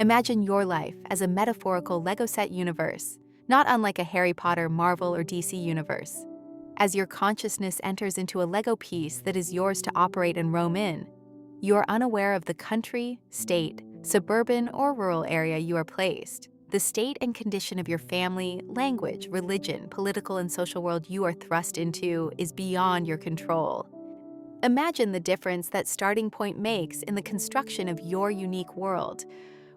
Imagine your life as a metaphorical Lego set universe, not unlike a Harry Potter, Marvel, or DC universe. As your consciousness enters into a Lego piece that is yours to operate and roam in, you are unaware of the country, state, suburban, or rural area you are placed. The state and condition of your family, language, religion, political, and social world you are thrust into is beyond your control. Imagine the difference that starting point makes in the construction of your unique world.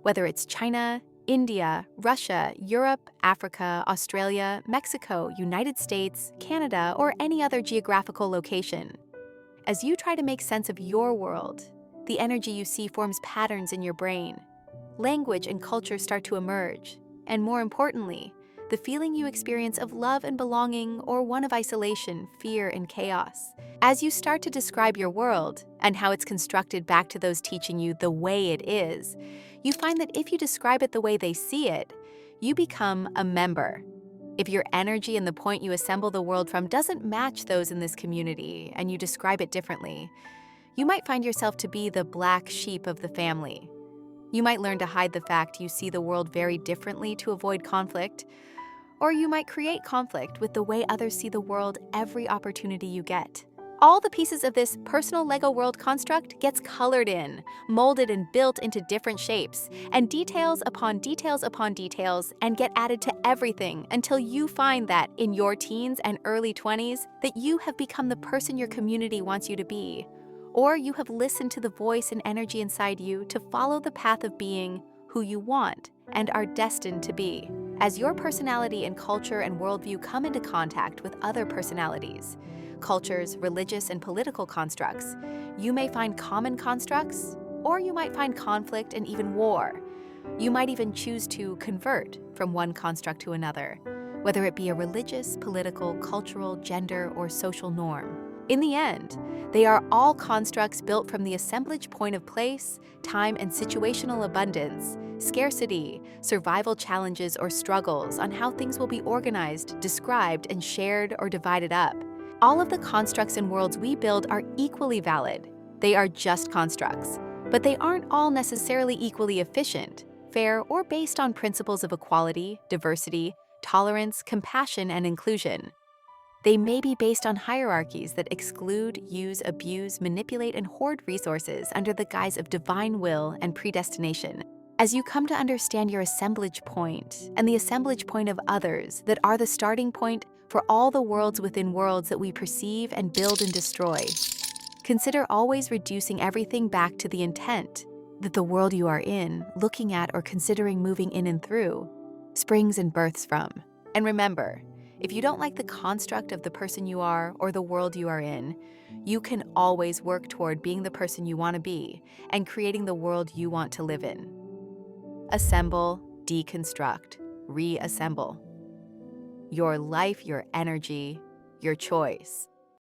Whether it's China, India, Russia, Europe, Africa, Australia, Mexico, United States, Canada, or any other geographical location. As you try to make sense of your world, the energy you see forms patterns in your brain. Language and culture start to emerge, and more importantly, the feeling you experience of love and belonging or one of isolation, fear, and chaos. As you start to describe your world and how it's constructed back to those teaching you the way it is, you find that if you describe it the way they see it, you become a member. If your energy and the point you assemble the world from doesn't match those in this community and you describe it differently, you might find yourself to be the black sheep of the family. You might learn to hide the fact you see the world very differently to avoid conflict, or you might create conflict with the way others see the world every opportunity you get. All the pieces of this personal Lego world construct gets colored in, molded and built into different shapes, and details upon details upon details, and get added to everything until you find that in your teens and early 20s that you have become the person your community wants you to be, or you have listened to the voice and energy inside you to follow the path of being who you want and are destined to be. As your personality and culture and worldview come into contact with other personalities, cultures, religious and political constructs, you may find common constructs, or you might find conflict and even war. You might even choose to convert from one construct to another, whether it be a religious, political, cultural, gender, or social norm. In the end, they are all constructs built from the assemblage point of place, time, and situational abundance, scarcity, survival challenges or struggles on how things will be organized, described, and shared or divided up. All of the constructs and worlds we build are equally valid. They are just constructs, but they aren't all necessarily equally efficient, fair, or based on principles of equality, diversity, tolerance, compassion, and inclusion. They may be based on hierarchies that exclude, use, abuse, manipulate, and hoard resources under the guise of divine will and predestination. As you come to understand your assemblage point and the assemblage point of others that are the starting point for all the worlds within worlds that we perceive and build and destroy, consider always reducing everything back to the intent that the world you are in, looking at, or considering moving in and through, springs and births from. And remember, if you don't like the construct of the person you are or the world you are in, you can always work toward being the person you want to be and creating the world you want to live in. Assemble, deconstruct, reassemble. Your life, your energy, your choice.